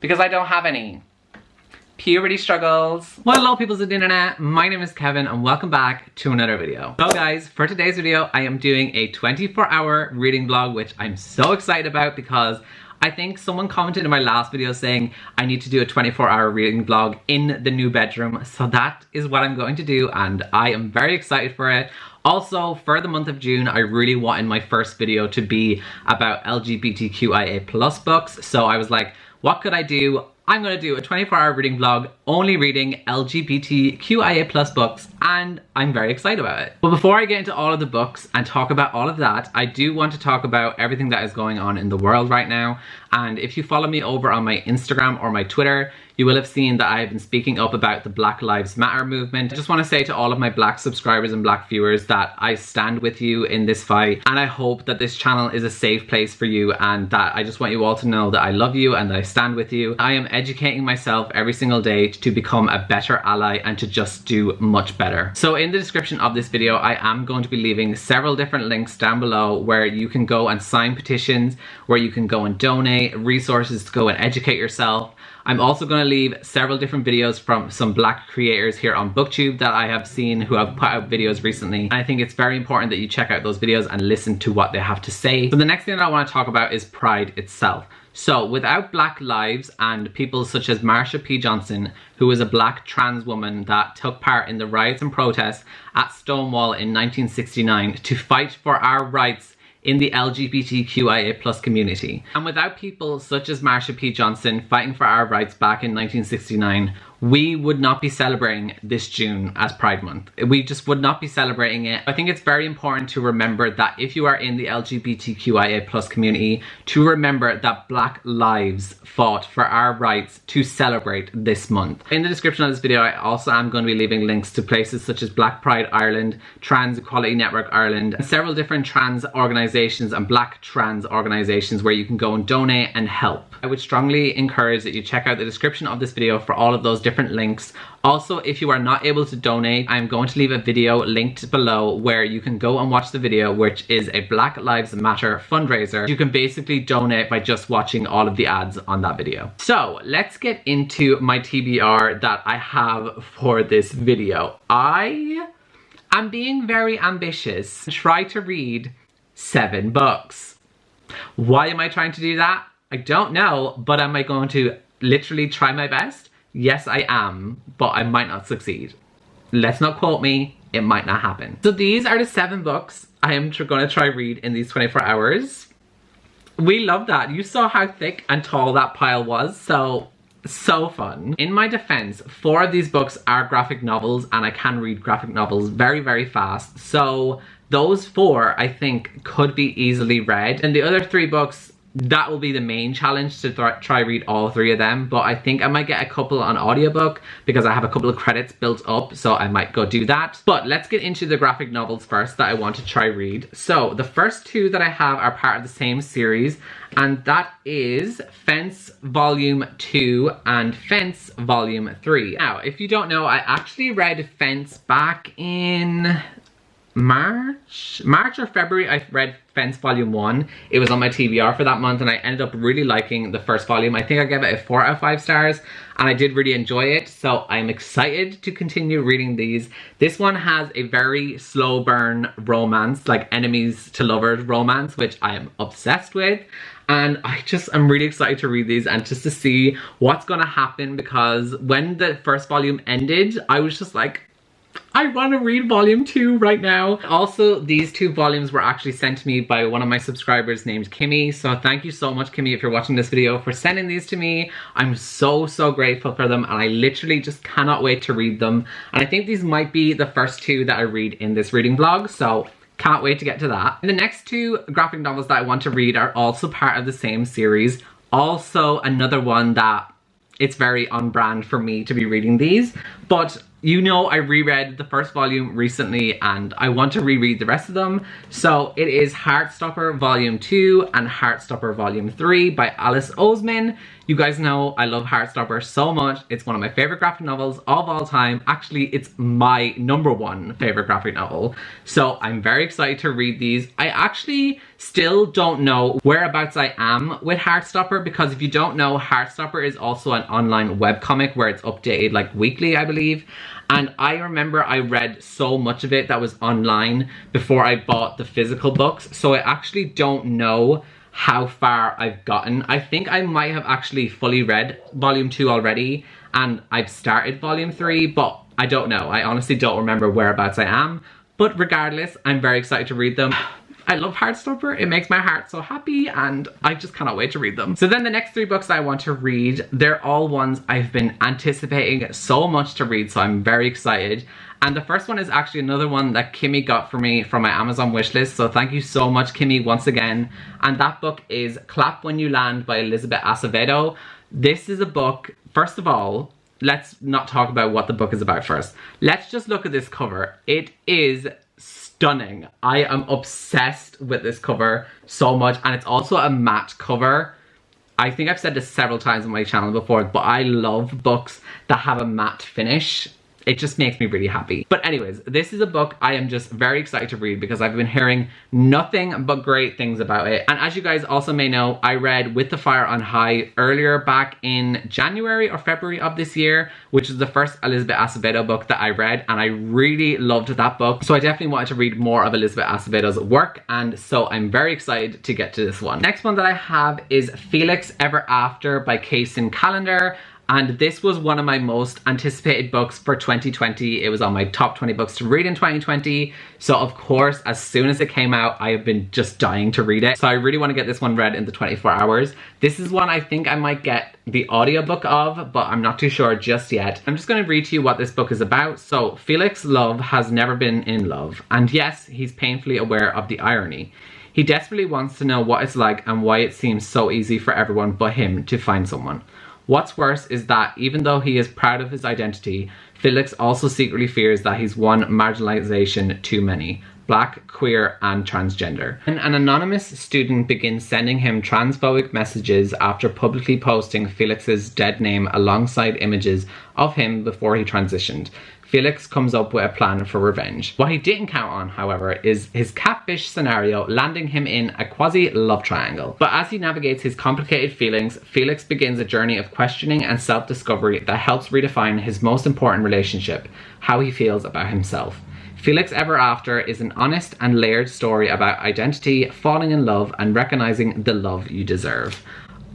because I don't have any. Puberty struggles. Well, hello peoples of the internet, my name is Kevin and welcome back to another video. So guys, for today's video I am doing a 24-hour reading vlog, which I'm so excited about because I think someone commented in my last video saying I need to do a 24-hour reading vlog in the new bedroom. So that is what I'm going to do and I am very excited for it. Also, for the month of June, I really wanted my first video to be about LGBTQIA+ books. So I was like, what could I do? I'm gonna do a 24-hour reading vlog only reading LGBTQIA+ books, and I'm very excited about it. But before I get into all of the books and talk about all of that, I do want to talk about everything that is going on in the world right now. And if you follow me over on my Instagram or my Twitter, you will have seen that I've been speaking up about the Black Lives Matter movement. I just want to say to all of my Black subscribers and Black viewers that I stand with you in this fight, and I hope that this channel is a safe place for you, and that I just want you all to know that I love you and that I stand with you. I am educating myself every single day to become a better ally and to just do much better. So in the description of this video, I am going to be leaving several different links down below where you can go and sign petitions, where you can go and donate resources to go and educate yourself. I'm also going to leave several different videos from some Black creators here on Booktube that I have seen who have put out videos recently. And I think it's very important that you check out those videos and listen to what they have to say. So the next thing that I want to talk about is Pride itself. So without Black lives and people such as Marsha P. Johnson, who is a Black trans woman that took part in the riots and protests at Stonewall in 1969 to fight for our rights in the LGBTQIA+ community. And without people such as Marsha P. Johnson fighting for our rights back in 1969, we would not be celebrating this June as Pride Month. We just would not be celebrating it. I think it's very important to remember that if you are in the LGBTQIA+ community, to remember that Black lives fought for our rights to celebrate this month. In the description of this video, I also am going to be leaving links to places such as Black Pride Ireland, Trans Equality Network Ireland, and several different trans organizations and Black trans organizations where you can go and donate and help. I would strongly encourage that you check out the description of this video for all of those different links. Also, if you are not able to donate, I'm going to leave a video linked below where you can go and watch the video, which is a Black Lives Matter fundraiser. You can basically donate by just watching all of the ads on that video. So let's get into my TBR that I have for this video. I am being very ambitious. Try to read 7 books. Why am I trying to do that? I don't know, but am I going to literally try my best? Yes, I am, but I might not succeed. Let's not quote me, it might not happen. So these are the 7 books I am going to try read in these 24 hours. We love that. You saw how thick and tall that pile was, so fun. In my defense, 4 of these books are graphic novels and I can read graphic novels very, very fast. So those 4 I think could be easily read. And the other 3 books, that will be the main challenge, to try read all 3 of them. But I think I might get a couple on audiobook because I have a couple of credits built up, so I might go do that. But let's get into the graphic novels first that I want to try read. So the first 2 that I have are part of the same series, and that is Fence Volume 2 and Fence Volume 3. Now, if you don't know, I actually read Fence back in March or February. I read Fence Volume 1. It was on my TBR for that month and I ended up really liking the first volume. I think I gave it a 4 out of 5 stars and I did really enjoy it, so I'm excited to continue reading these. This one has a very slow burn romance, like enemies to lovers romance, which I am obsessed with. And I'm really excited to read these and just to see what's gonna happen, because when the first volume ended, I was just like, I want to read volume 2 right now. Also, these 2 volumes were actually sent to me by one of my subscribers named Kimmy. So thank you so much, Kimmy, if you're watching this video, for sending these to me. I'm so grateful for them and I literally just cannot wait to read them. And I think these might be the first 2 that I read in this reading vlog. So can't wait to get to that. And the next 2 graphic novels that I want to read are also part of the same series. Also another one that it's very on brand for me to be reading these. But You know, I reread the first volume recently and I want to reread the rest of them. So it is Heartstopper Volume 2 and Heartstopper Volume 3 by Alice Oseman. You guys know I love Heartstopper so much. It's one of my favorite graphic novels of all time. Actually, it's my #1 favorite graphic novel. So I'm very excited to read these. I actually still don't know whereabouts I am with Heartstopper, because if you don't know, Heartstopper is also an online webcomic where it's updated like weekly, I believe. And I remember I read so much of it that was online before I bought the physical books. So I actually don't know how far I've gotten. I think I might have actually fully read Volume 2 already and I've started Volume 3, but I don't know. I honestly don't remember whereabouts I am. But regardless, I'm very excited to read them. I love Heartstopper. It makes my heart so happy and I just cannot wait to read them. So then the next 3 books I want to read, they're all ones I've been anticipating so much to read, so I'm very excited. And the first one is actually another one that Kimmy got for me from my Amazon wishlist, so thank you so much, Kimmy, once again. And that book is Clap When You Land by Elizabeth Acevedo. This is a book, first of all, let's not talk about what the book is about first. Let's just look at this cover. It is stunning. I am obsessed with this cover so much, and it's also a matte cover. I think I've said this several times on my channel before, but I love books that have a matte finish. It just makes me really happy. But anyways, this is a book I am just very excited to read because I've been hearing nothing but great things about it. And as you guys also may know, I read With the Fire on High earlier back in January or February of this year, which is the first Elizabeth Acevedo book that I read, and I really loved that book. So I definitely wanted to read more of Elizabeth Acevedo's work, and so I'm very excited to get to this one. Next one that I have is Felix Ever After by Kaysen Callender. And this was one of my most anticipated books for 2020. It was on my top 20 books to read in 2020. So of course, as soon as it came out, I have been just dying to read it. So I really want to get this one read in the 24 hours. This is one I think I might get the audiobook of, but I'm not too sure just yet. I'm just going to read to you what this book is about. So Felix Love has never been in love. And yes, he's painfully aware of the irony. He desperately wants to know what it's like and why it seems so easy for everyone but him to find someone. What's worse is that even though he is proud of his identity, Felix also secretly fears that he's one marginalization too many: Black, queer, and transgender. And an anonymous student begins sending him transphobic messages after publicly posting Felix's dead name alongside images of him before he transitioned. Felix comes up with a plan for revenge. What he didn't count on, however, is his catfish scenario landing him in a quasi-love triangle. But as he navigates his complicated feelings, Felix begins a journey of questioning and self-discovery that helps redefine his most important relationship: how he feels about himself. Felix Ever After is an honest and layered story about identity, falling in love, and recognizing the love you deserve.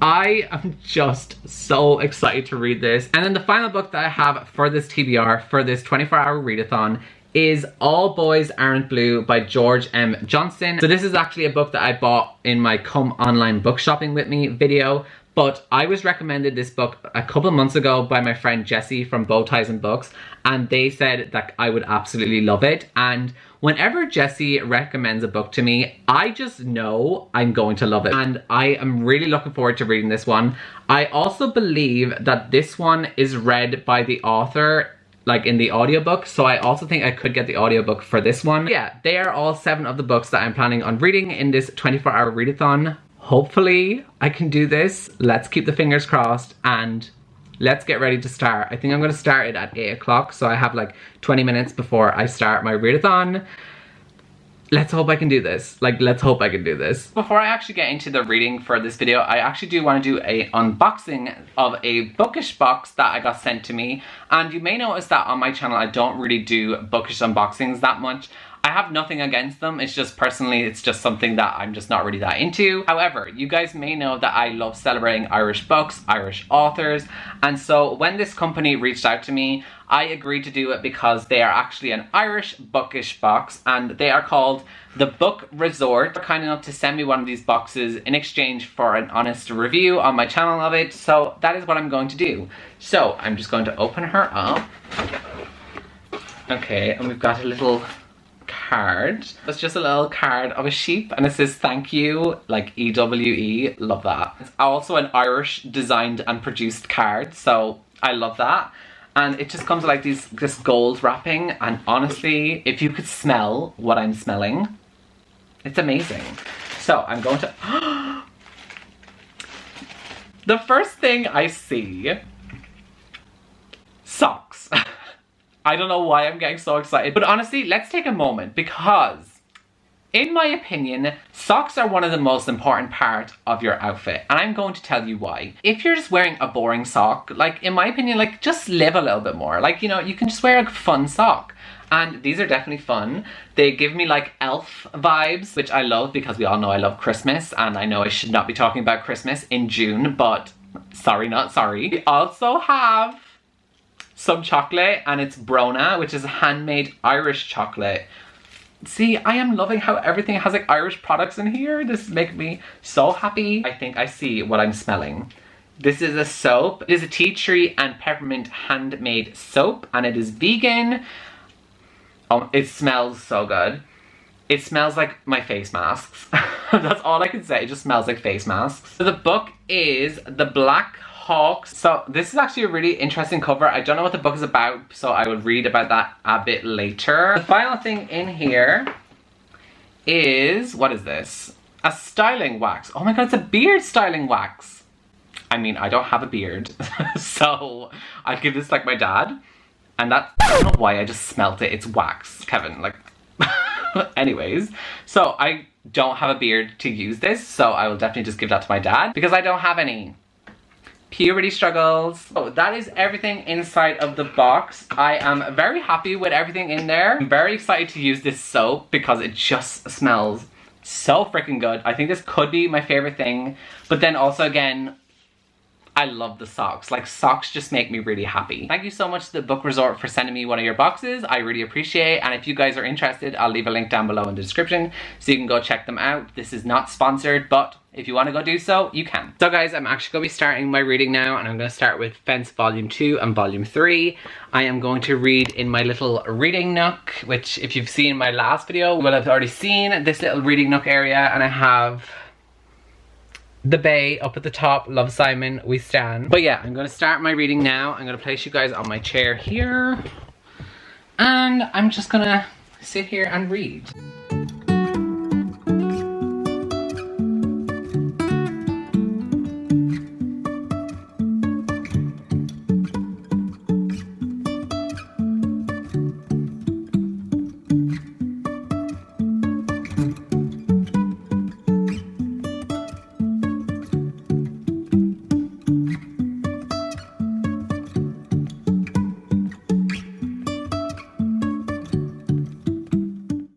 I am just so excited to read this. And then the final book that I have for this TBR, for this 24-hour readathon, is All Boys Aren't Blue by George M. Johnson. So this is actually a book that I bought in my Come Online Book Shopping With Me video. But I was recommended this book a couple months ago by my friend Jessie from Bow Ties and Books, and they said that I would absolutely love it. And whenever Jessie recommends a book to me, I just know I'm going to love it. And I am really looking forward to reading this one. I also believe that this one is read by the author, like in the audiobook, so I also think I could get the audiobook for this one. Yeah, they are all 7 of the books that I'm planning on reading in this 24-hour readathon. Hopefully I can do this. Let's keep the fingers crossed and let's get ready to start. I think I'm going to start it at 8 o'clock, so I have like 20 minutes before I start my readathon. Let's hope I can do this. Let's hope I can do this. Before I actually get into the reading for this video, I actually do want to do a unboxing of a Bookish box that I got sent to me. And you may notice that on my channel I don't really do Bookish unboxings that much. I have nothing against them, it's just personally, it's just something that I'm just not really that into. However, you guys may know that I love celebrating Irish books, Irish authors, and so when this company reached out to me, I agreed to do it because they are actually an Irish Bookish box, and they are called The Book Resort. They're kind enough to send me one of these boxes in exchange for an honest review on my channel of it, so that is what I'm going to do. So, I'm just going to open her up. Okay, and we've got a little card. It's just a little card of a sheep and it says thank you, like EWE, love that. It's also an Irish designed and produced card, so I love that. And it just comes with like this gold wrapping, and honestly, if you could smell what I'm smelling, it's amazing. So I'm going to... The first thing I see... Socks. I don't know why I'm getting so excited, but honestly, let's take a moment, because in my opinion, socks are one of the most important part of your outfit, and I'm going to tell you why. If you're just wearing a boring sock, like in my opinion, like just live a little bit more. Like, you know, you can just wear a fun sock. And these are definitely fun. They give me like elf vibes, which I love because we all know I love Christmas, and I know I should not be talking about Christmas in June, but sorry, not sorry. We also have some chocolate, and it's Brona, which is a handmade Irish chocolate. See, I am loving how everything has like Irish products in here. This makes me so happy. I think I see what I'm smelling. This is a soap. It is a tea tree and peppermint handmade soap, and it is vegan. Oh, it smells so good. It smells like my face masks. That's all I can say. It just smells like face masks. So the book is The Black Hawks. So this is actually a really interesting cover. I don't know what the book is about, so I will read about that a bit later. The final thing in here is, what is this? A styling wax. Oh my god, it's a beard styling wax. I mean, I don't have a beard, so I'd give this like my dad. And that, I don't know why I just smelt it. It's wax, Kevin, like. Anyways, so I don't have a beard to use this, so I will definitely just give that to my dad because I don't have any. Puberty struggles. So that is everything inside of the box. I am very happy with everything in there. I'm very excited to use this soap because it just smells so freaking good. I think this could be my favorite thing, but then also again, I love the socks. Like, socks just make me really happy. Thank you so much to the Book Resort for sending me one of your boxes. I really appreciate it. And if you guys are interested, I'll leave a link down below in the description so you can go check them out. This is not sponsored, but if you want to go do so, you can. So guys, I'm actually going to be starting my reading now, and I'm going to start with Fence Volume 2 and Volume 3. I am going to read in my little reading nook, which if you've seen my last video, you will have already seen this little reading nook area, and I have The Bay up at the top, Love Simon, We Stand. But yeah, I'm going to start my reading now. I'm going to place you guys on my chair here, and I'm just going to sit here and read.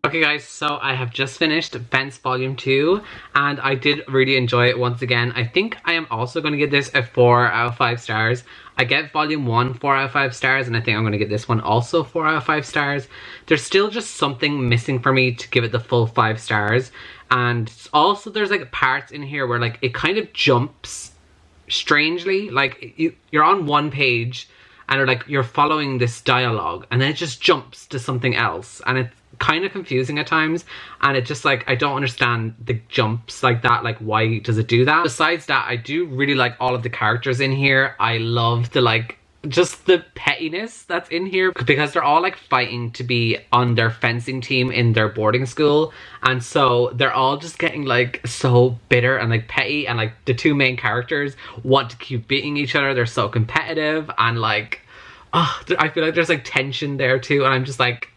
Okay guys, so I have just finished Fence Volume 2, and I did really enjoy it once again. I think I am also going to give this a 4 out of 5 stars. I get Volume 1 4 out of 5 stars, and I think I'm going to give this one also 4 out of 5 stars. There's still just something missing for me to give it the full 5 stars. And also there's like parts in here where like it kind of jumps strangely. Like you're on one page and you're following this dialogue, and then it just jumps to something else, and it's kind of confusing at times, and it just like, I don't understand the jumps like that. Like, why does it do that? Besides that, I do really like all of the characters in here. I love the like just the pettiness that's in here, because they're all like fighting to be on their fencing team in their boarding school, and so they're all just getting like so bitter and like petty, and like the two main characters want to keep beating each other. They're so competitive, and like, oh, I feel like there's like tension there too, and I'm just like,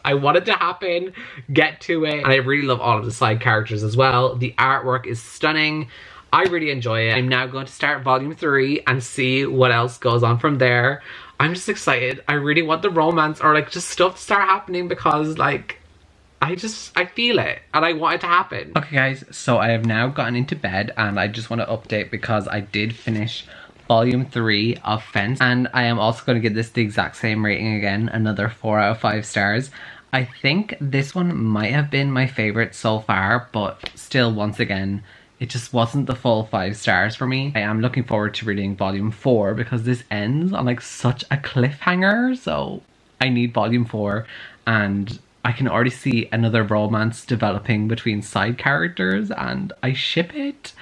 I want it to happen, get to it. And I really love all of the side characters as well. The artwork is stunning. I really enjoy it. I'm now going to start Volume 3 and see what else goes on from there. I'm just excited. I really want the romance or like just stuff to start happening, because like I feel it and I want it to happen. Okay guys, so I have now gotten into bed, and I just want to update because I did finish Volume 3 of Fence, and I am also going to give this the exact same rating again, another 4 out of 5 stars. I think this one might have been my favorite so far, but still, once again, it just wasn't the full 5 stars for me. I am looking forward to reading Volume 4 because this ends on like such a cliffhanger, so I need Volume 4, and I can already see another romance developing between side characters, and I ship it.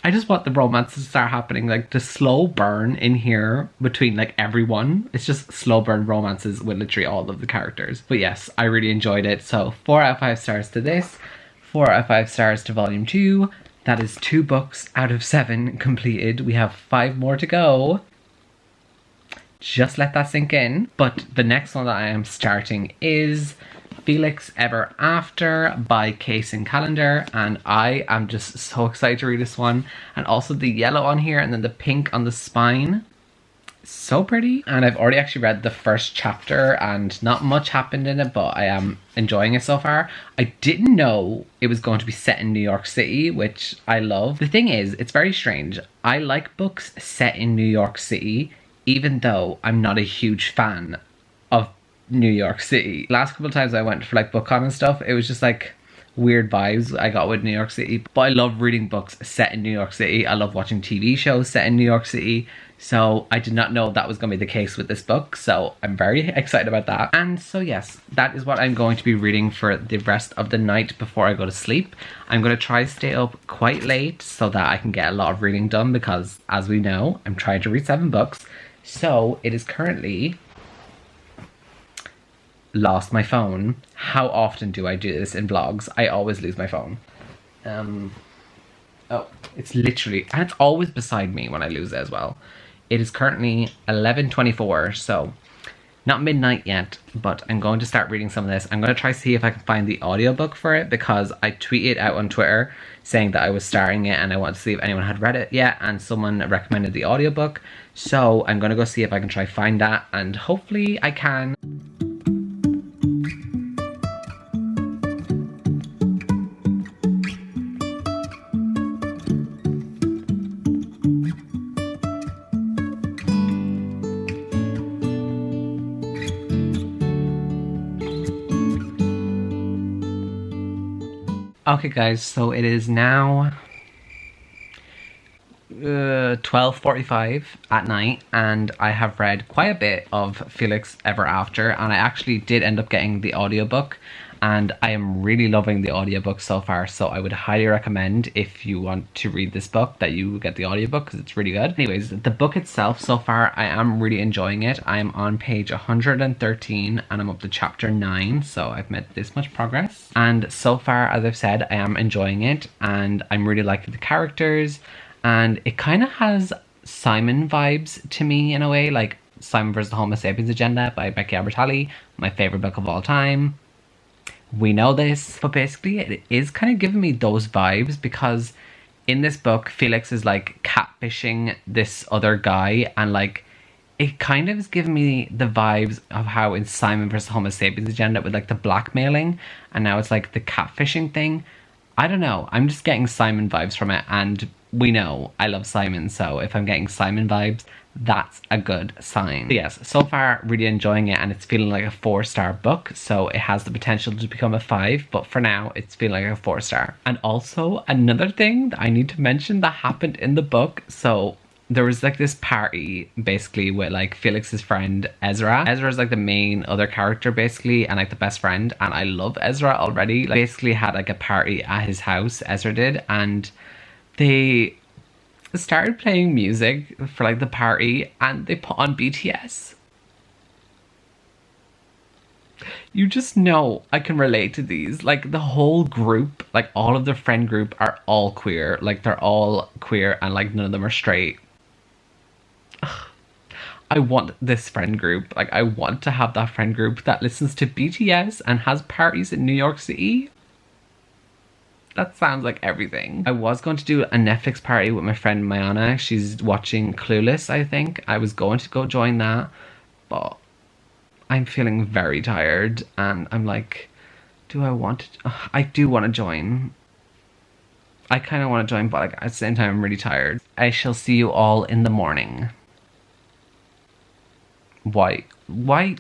I just want the romance to start happening, like the slow burn in here between like everyone. It's just slow burn romances with literally all of the characters. But yes, I really enjoyed it. So 4 out of 5 stars to this, 4 out of 5 stars to volume 2. That is 2 books out of 7 completed. We have 5 more to go. Just let that sink in. But the next one that I am starting is Felix Ever After by Case and Calendar, and I am just so excited to read this one. And also the yellow on here and then the pink on the spine, so pretty. And I've already actually read the first chapter and not much happened in it, but I am enjoying it so far. I didn't know it was going to be set in New York City, which I love. The thing is, it's very strange. I like books set in New York City, even though I'm not a huge fan of New York City. Last couple of times I went for like BookCon and stuff, it was just like weird vibes I got with New York City. But I love reading books set in New York City. I love watching TV shows set in New York City. So I did not know that was going to be the case with this book. So I'm very excited about that. And so yes, that is what I'm going to be reading for the rest of the night before I go to sleep. I'm going to try to stay up quite late so that I can get a lot of reading done, because as we know, I'm trying to read 7 books. So it is currently... Lost my phone. How often do I do this in vlogs? I always lose my phone. Oh, it's literally, and it's always beside me when I lose it as well. It is currently 11:24, so not midnight yet, but I'm going to start reading some of this. I'm going to try to see if I can find the audiobook for it, because I tweeted out on Twitter saying that I was starting it and I want to see if anyone had read it yet, and someone recommended the audiobook. So I'm going to go see if I can try find that, and hopefully I can. Okay guys, so it is now 12:45 at night, and I have read quite a bit of Felix Ever After, and I actually did end up getting the audiobook, and I am really loving the audiobook so far. So I would highly recommend, if you want to read this book, that you get the audiobook, because it's really good. Anyways, the book itself so far, I am really enjoying it. I am on page 113 and I'm up to chapter 9, so I've made this much progress. And so far, as I've said, I am enjoying it, and I'm really liking the characters, and it kind of has Simon vibes to me in a way, like Simon vs. the Homo Sapiens Agenda by Becky Albertalli, my favorite book of all time. We know this, but basically it is kind of giving me those vibes, because in this book, Felix is like catfishing this other guy, and like it kind of is giving me the vibes of how in Simon vs. Homo Sapiens Agenda with like the blackmailing, and now it's like the catfishing thing. I don't know, I'm just getting Simon vibes from it, and we know I love Simon, so if I'm getting Simon vibes, that's a good sign. But yes, so far really enjoying it, and it's feeling like a 4-star book, so it has the potential to become a 5, but for now it's feeling like a 4-star. And also another thing that I need to mention that happened in the book, so there was like this party basically with like Felix's friend Ezra. Ezra is like the main other character basically, and like the best friend, and I love Ezra already. Like, basically had like a party at his house, Ezra did, and they started playing music for like the party, and they put on BTS. You just know I can relate to these. Like the whole group, like all of the friend group are all queer. Like they're all queer, and like none of them are straight. Ugh. I want this friend group. Like I want to have that friend group that listens to BTS and has parties in New York City. That sounds like everything. I was going to do a Netflix party with my friend Mayana. She's watching Clueless, I think. I was going to go join that, but I'm feeling very tired, and I'm like, do I want to? I do want to join. I kind of want to join, but like at the same time, I'm really tired. I shall see you all in the morning. Why? Why?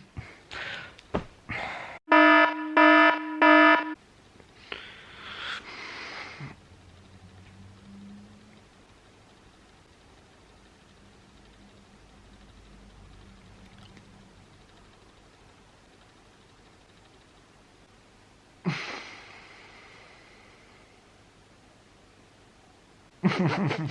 I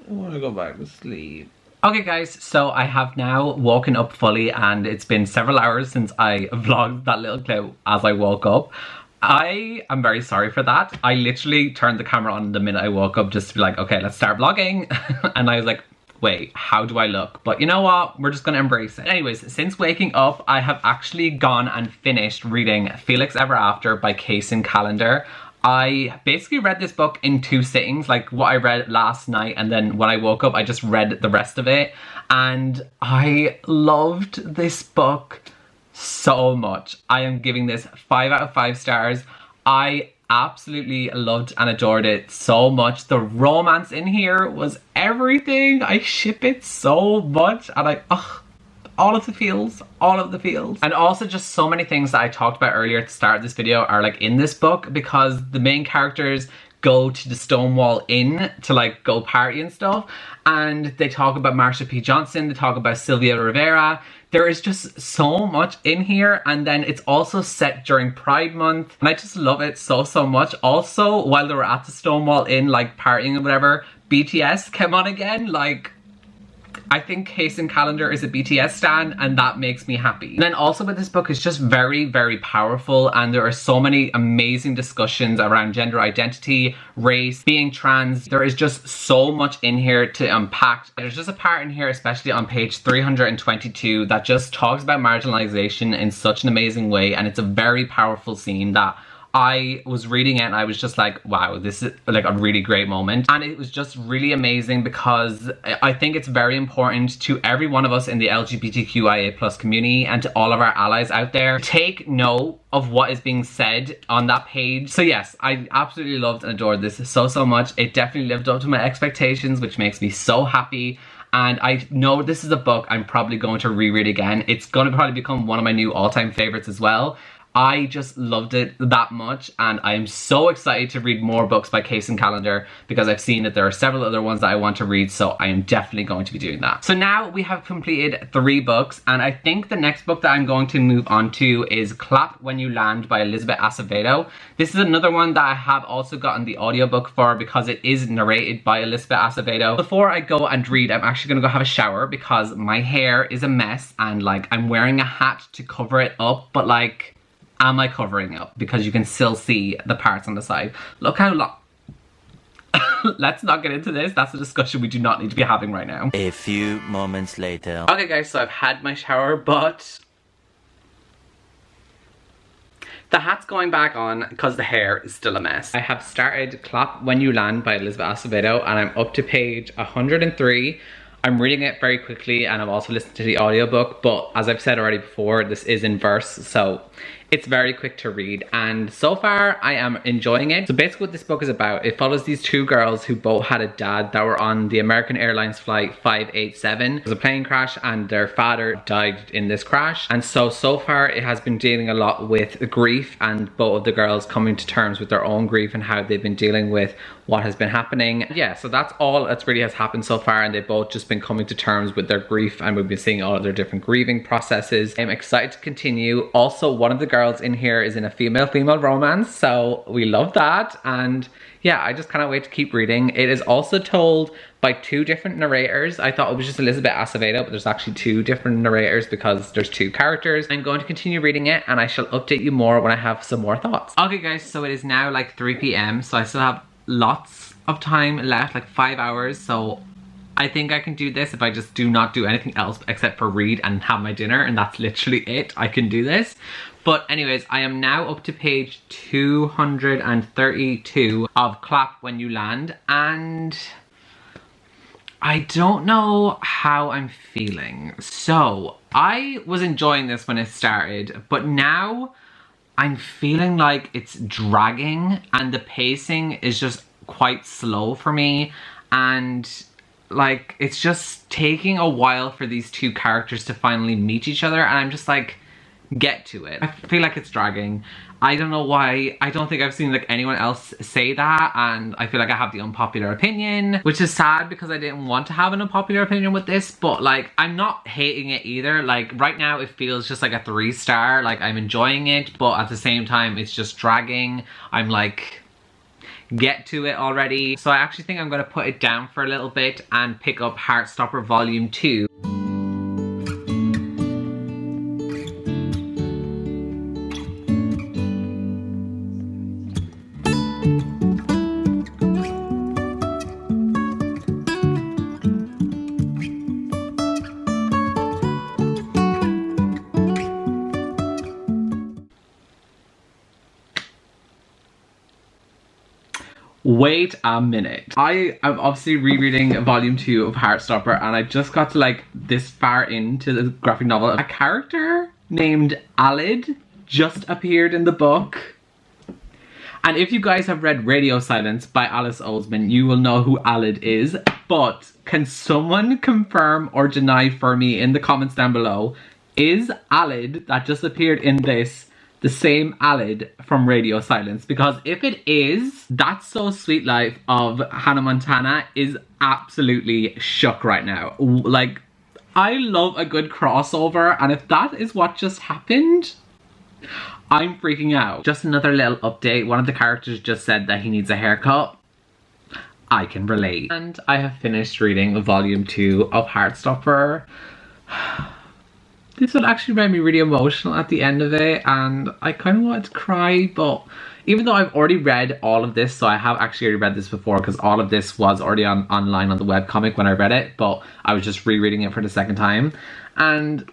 want to go back to sleep. Okay guys, so I have now woken up fully and it's been several hours since I vlogged that little clip as I woke up. I am very sorry for that. I literally turned the camera on the minute I woke up just to be like, okay, let's start vlogging. And I was like, wait, how do I look? But you know what? We're just gonna embrace it. Anyways, since waking up, I have actually gone and finished reading Felix Ever After by Kacen Callender. I basically read this book in 2 sittings, like what I read last night, and then when I woke up I just read the rest of it, and I loved this book so much. I am giving this 5 out of 5 stars. I absolutely loved and adored it so much. The romance in here was everything. I ship it so much, and all of the feels. And also just so many things that I talked about earlier at the start of this video are like in this book, because the main characters go to the Stonewall Inn to like go party and stuff, and they talk about Marsha P. Johnson, they talk about Sylvia Rivera. There is just so much in here, and then it's also set during Pride Month, and I just love it so much. Also, while they were at the Stonewall Inn like partying and whatever, BTS came on again. Like, I think Kacen Callender is a BTS stan, and that makes me happy. And then also with this book, it's just very powerful, and there are so many amazing discussions around gender identity, race, being trans. There is just so much in here to unpack. There's just a part in here, especially on page 322, that just talks about marginalization in such an amazing way, and it's a very powerful scene that I was reading it and I was just like, wow, this is like a really great moment. And it was just really amazing because I think it's very important to every one of us in the LGBTQIA+ community and to all of our allies out there. Take note of what is being said on that page. So yes, I absolutely loved and adored this so much. It definitely lived up to my expectations, which makes me so happy. And I know this is a book I'm probably going to reread again. It's going to probably become one of my new all-time favorites as well. I just loved it that much, and I'm so excited to read more books by Kacen Callender because I've seen that there are several other ones that I want to read, so I am definitely going to be doing that. So now we have completed 3 books, and I think the next book that I'm going to move on to is Clap When You Land by Elizabeth Acevedo. This is another one that I have also gotten the audiobook for because it is narrated by Elizabeth Acevedo. Before I go and read, I'm actually going to go have a shower because my hair is a mess, and like I'm wearing a hat to cover it up, but like, am I covering up? Because you can still see the parts on the side. Look how long. Let's not get into this. That's a discussion we do not need to be having right now. A few moments later. Okay guys, so I've had my shower, but the hat's going back on because the hair is still a mess. I have started Clap When You Land by Elizabeth Acevedo, and I'm up to page 103. I'm reading it very quickly, and I've also listened to the audiobook, but as I've said already before, this is in verse, so it's very quick to read, and so far I am enjoying it. So basically what this book is about, it follows these 2 girls who both had a dad that were on the American Airlines flight 587. It was a plane crash and their father died in this crash, and so far it has been dealing a lot with grief, and both of the girls coming to terms with their own grief and how they've been dealing with what has been happening. Yeah, so that's all that's really has happened so far, and they've both just been coming to terms with their grief, and we've been seeing all of their different grieving processes. I'm excited to continue. Also, one of the girls in here is in a female-female romance, so we love that, and yeah, I just cannot wait to keep reading. It is also told by 2 different narrators. I thought it was just Elizabeth Acevedo, but there's actually 2 different narrators because there's 2 characters. I'm going to continue reading it, and I shall update you more when I have some more thoughts. Okay guys, so it is now like 3 p.m, so I still have lots of time left, like 5 hours, so I think I can do this if I just do not do anything else except for read and have my dinner, and that's literally it. I can do this. But anyways, I am now up to page 232 of Clap When You Land, and I don't know how I'm feeling. So I was enjoying this when it started, but now I'm feeling like it's dragging, and the pacing is just quite slow for me, and like it's just taking a while for these 2 characters to finally meet each other, and I'm just like, get to it. I feel like it's dragging. I don't know why. I don't think I've seen like anyone else say that, and I feel like I have the unpopular opinion, which is sad because I didn't want to have an unpopular opinion with this, but like I'm not hating it either. Like right now it feels just like a 3-star. Like I'm enjoying it, but at the same time it's just dragging. I'm like, get to it already. So I actually think I'm going to put it down for a little bit and pick up Heartstopper Volume 2. Wait a minute. I am obviously rereading Volume 2 of Heartstopper, and I just got to like this far into the graphic novel. A character named Alid just appeared in the book. And if you guys have read Radio Silence by Alice Oseman, you will know who Alid is. But can someone confirm or deny for me in the comments down below, is Alid that just appeared in this the same Alid from Radio Silence? Because if it is, That's So Sweet Life of Hannah Montana is absolutely shook right now. Like, I love a good crossover, and if that is what just happened, I'm freaking out. Just another little update. One of the characters just said that he needs a haircut. I can relate. And I have finished reading Volume 2 of Heartstopper. This one actually made me really emotional at the end of it, and I kind of wanted to cry, but even though I've already read all of this, so I have actually already read this before because all of this was already online on the webcomic when I read it, but I was just rereading it for the second time, and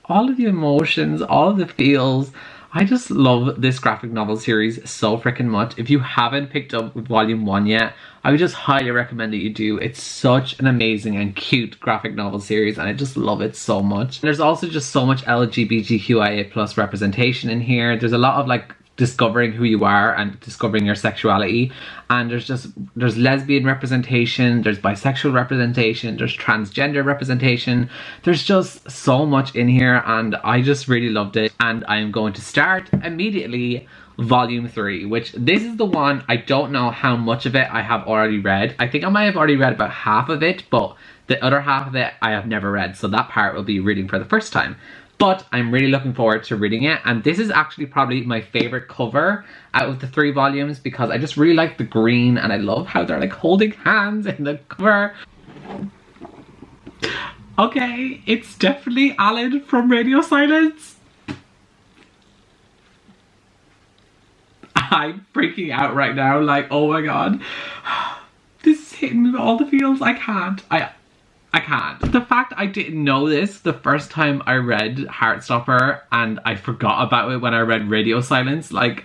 all of the emotions, all of the feels, I just love this graphic novel series so freaking much. If you haven't picked up Volume 1 yet, I would just highly recommend that you do. It's such an amazing and cute graphic novel series, and I just love it so much. There's also just so much LGBTQIA plus representation in here. There's a lot of like discovering who you are and discovering your sexuality, and there's lesbian representation, there's bisexual representation, there's transgender representation. There's just so much in here, and I just really loved it. And I am going to start immediately Volume 3, which this is the one I don't know how much of it I have already read. I think I might have already read about half of it, but the other half of it I have never read, so that part will be reading for the first time. But I'm really looking forward to reading it, and this is actually probably my favorite cover out of the 3 volumes because I just really like the green, and I love how they're like holding hands in the cover. Okay, it's definitely Alid from Radio Silence. I'm freaking out right now, like, oh my god. This is hitting me with all the feels. I can't. I can't. The fact I didn't know this the first time I read Heartstopper, and I forgot about it when I read Radio Silence, like,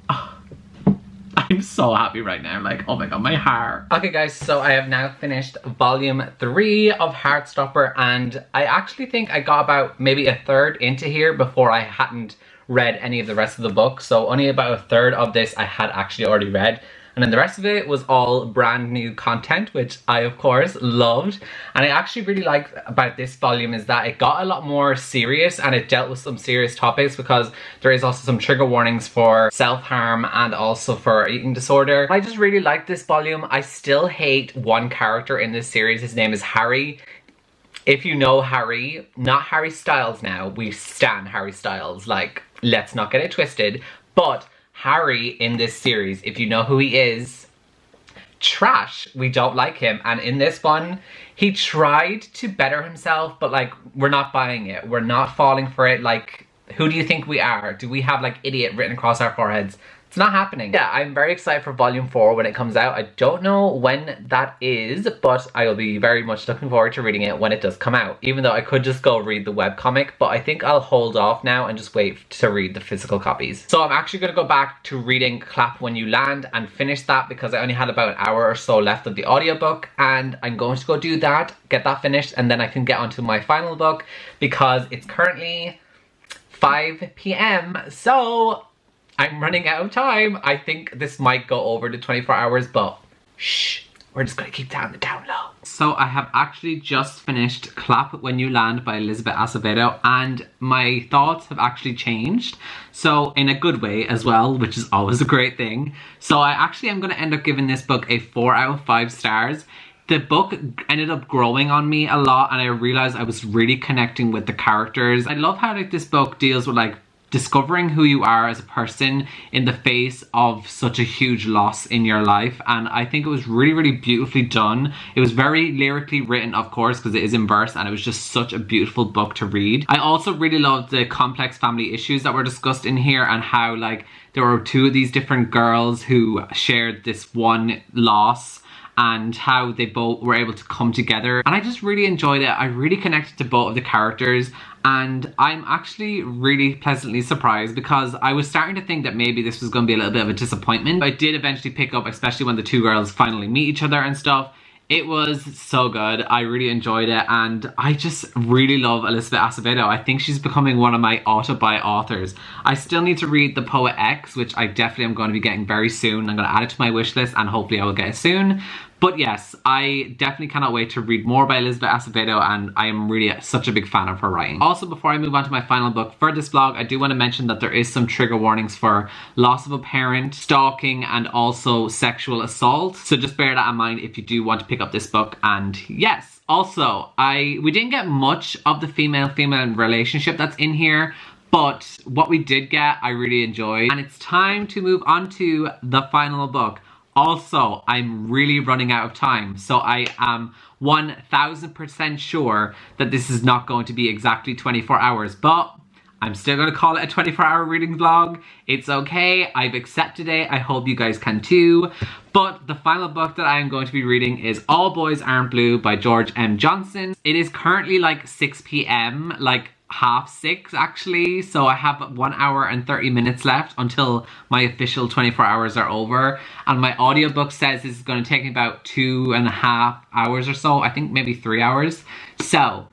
I'm so happy right now, like, oh my god, my heart. Okay guys, so I have now finished Volume 3 of Heartstopper, and I actually think I got about maybe a third into here before I hadn't read any of the rest of the book, so only about a third of this I had actually already read. And then the rest of it was all brand new content, which I of course loved. And I actually really liked about this volume is that it got a lot more serious, and it dealt with some serious topics because there is also some trigger warnings for self-harm and also for eating disorder. I just really liked this volume. I still hate one character in this series. His name is Harry. If you know Harry, not Harry Styles now, we stan Harry Styles, like, let's not get it twisted, but Harry in this series, if you know who he is, trash. We don't like him. And in this one, he tried to better himself, but like, we're not buying it. We're not falling for it. Like, who do you think we are? Do we have like idiot written across our foreheads? It's not happening. Yeah, I'm very excited for Volume 4 when it comes out. I don't know when that is, but I will be very much looking forward to reading it when it does come out. Even though I could just go read the webcomic, but I think I'll hold off now and just wait to read the physical copies. So I'm actually going to go back to reading Clap When You Land and finish that because I only had about an hour or so left of the audiobook, and I'm going to go do that, get that finished, and then I can get onto my final book because it's currently 5 p.m. So I'm running out of time. I think this might go over the 24 hours, but shh, we're just gonna keep down the down low. So I have actually just finished Clap When You Land by Elizabeth Acevedo, and my thoughts have actually changed. So in a good way as well, which is always a great thing. So I actually am gonna end up giving this book a 4 out of 5 stars. The book ended up growing on me a lot, and I realized I was really connecting with the characters. I love how like this book deals with like discovering who you are as a person in the face of such a huge loss in your life. And I think it was really, really beautifully done. It was very lyrically written, of course, because it is in verse, and it was just such a beautiful book to read. I also really loved the complex family issues that were discussed in here, and how like there were two of these different girls who shared this one loss, and how they both were able to come together. And I just really enjoyed it. I really connected to both of the characters, and I'm actually really pleasantly surprised, because I was starting to think that maybe this was going to be a little bit of a disappointment. I did eventually pick up, especially when the two girls finally meet each other and stuff. It was so good. I really enjoyed it, and I just really love Elizabeth Acevedo. I think she's becoming one of my auto-buy authors. I still need to read The Poet X, which I definitely am going to be getting very soon. I'm going to add it to my wish list, and hopefully I will get it soon. But yes, I definitely cannot wait to read more by Elizabeth Acevedo, and I am really such a big fan of her writing. Also, before I move on to my final book for this vlog, I do want to mention that there is some trigger warnings for loss of a parent, stalking, and also sexual assault. So just bear that in mind if you do want to pick up this book. And yes, also, we didn't get much of the female-female relationship that's in here, but what we did get, I really enjoyed. And it's time to move on to the final book. Also, I'm really running out of time, so I am 1000% sure that this is not going to be exactly 24 hours, but I'm still going to call it a 24-hour reading vlog. It's okay, I've accepted it. I hope you guys can too. But the final book that I am going to be reading is All Boys Aren't Blue by George M. Johnson. It is currently like 6 p.m, like 6:30 actually, so I have 1 hour and 30 minutes left until my official 24 hours are over, and my audiobook says this is going to take me about 2.5 hours or so. I think maybe 3 hours, so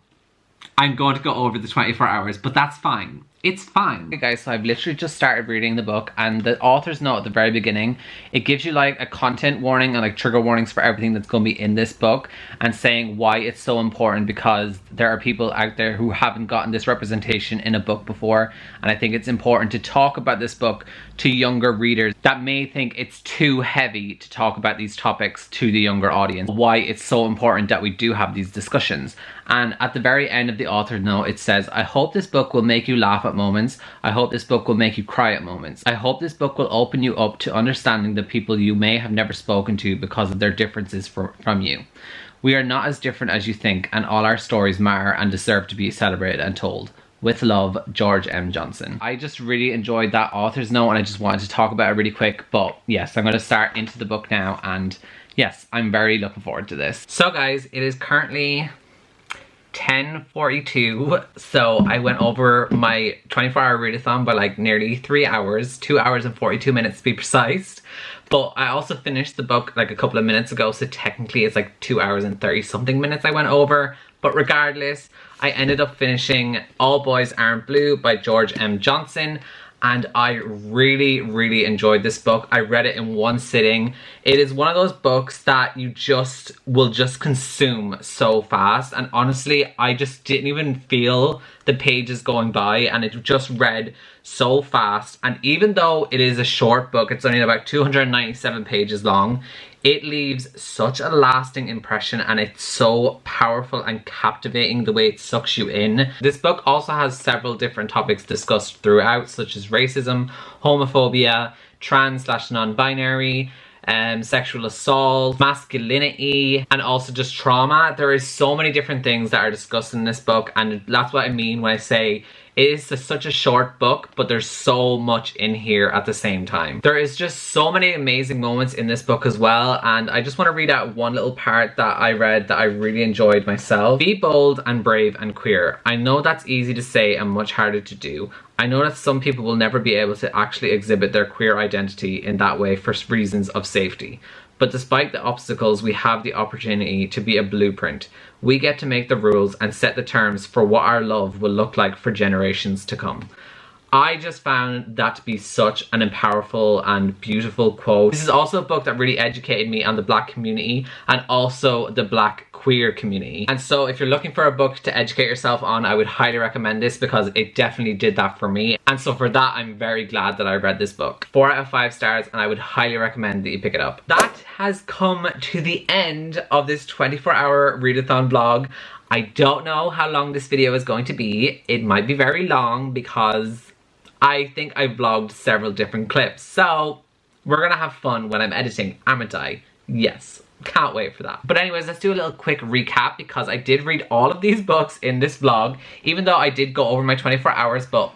I'm going to go over the 24 hours, but that's fine. It's fine. Okay guys, so I've literally just started reading the book, and the author's note at the very beginning, it gives you like a content warning and like trigger warnings for everything that's going to be in this book, and saying why it's so important, because there are people out there who haven't gotten this representation in a book before, and I think it's important to talk about this book to younger readers that may think it's too heavy to talk about these topics to the younger audience. Why it's so important that we do have these discussions. And at the very end of the author's note, it says, I hope this book will make you laugh at moments. I hope this book will make you cry at moments. I hope this book will open you up to understanding the people you may have never spoken to because of their differences from you. We are not as different as you think, and all our stories matter and deserve to be celebrated and told. With love, George M. Johnson. I just really enjoyed that author's note, and I just wanted to talk about it really quick. But yes, I'm going to start into the book now, and yes, I'm very looking forward to this. So guys, it is currently 10:42, so I went over my 24-hour readathon by like nearly 3 hours, 2 hours and 42 minutes to be precise. But I also finished the book like a couple of minutes ago, so technically it's like 2 hours and 30 something minutes I went over. But regardless, I ended up finishing All Boys Aren't Blue by George M. Johnson, and I really, really enjoyed this book. I read it in one sitting. It is one of those books that you will just consume so fast, and honestly, I just didn't even feel the pages going by, and it just read so fast. And even though it is a short book, it's only about 297 pages long, it leaves such a lasting impression, and it's so powerful and captivating the way it sucks you in. This book also has several different topics discussed throughout, such as racism, homophobia, trans/non-binary, sexual assault, masculinity, and also just trauma. There is so many different things that are discussed in this book, and that's what I mean when I say it is such a short book, but there's so much in here at the same time. There is just so many amazing moments in this book as well, and I just want to read out one little part that I read that I really enjoyed myself. Be bold and brave and queer. I know that's easy to say and much harder to do. I know that some people will never be able to actually exhibit their queer identity in that way for reasons of safety. But despite the obstacles, we have the opportunity to be a blueprint. We get to make the rules and set the terms for what our love will look like for generations to come. I just found that to be such an powerful and beautiful quote. This is also a book that really educated me on the Black community and also the Black queer community. And so if you're looking for a book to educate yourself on, I would highly recommend this, because it definitely did that for me. And so for that, I'm very glad that I read this book. 4 out of 5 stars, and I would highly recommend that you pick it up. That has come to the end of this 24-hour readathon vlog. I don't know how long this video is going to be. It might be very long because I think I vlogged several different clips. So we're gonna have fun when I'm editing, aren't I? Yes. Can't wait for that. But anyways, let's do a little quick recap because I did read all of these books in this vlog, even though I did go over my 24 hours, but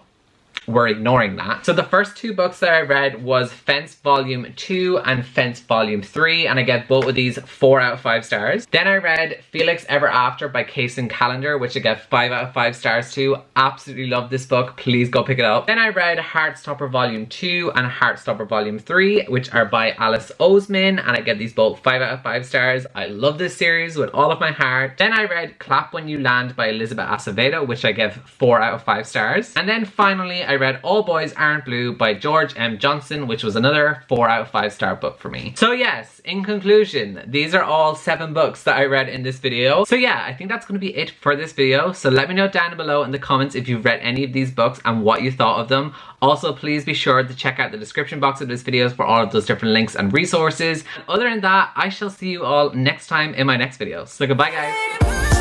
we're ignoring that. So the first two books that I read was Fence Volume 2 and Fence Volume 3, and I get both of these 4 out of 5 stars. Then I read Felix Ever After by Kaysen Callender, which I get 5 out of 5 stars to. Absolutely love this book. Please go pick it up. Then I read Heartstopper Volume 2 and Heartstopper Volume 3, which are by Alice Oseman, and I get these both 5 out of 5 stars. I love this series with all of my heart. Then I read Clap When You Land by Elizabeth Acevedo, which I give 4 out of 5 stars. And then finally, I read All Boys Aren't Blue by George M. Johnson, which was another 4 out of 5 star book for me. So yes, in conclusion, these are all 7 books that I read in this video. So yeah, I think that's going to be it for this video. So let me know down below in the comments if you've read any of these books and what you thought of them. Also, please be sure to check out the description box of this video for all of those different links and resources. And other than that, I shall see you all next time in my next video. So goodbye, guys.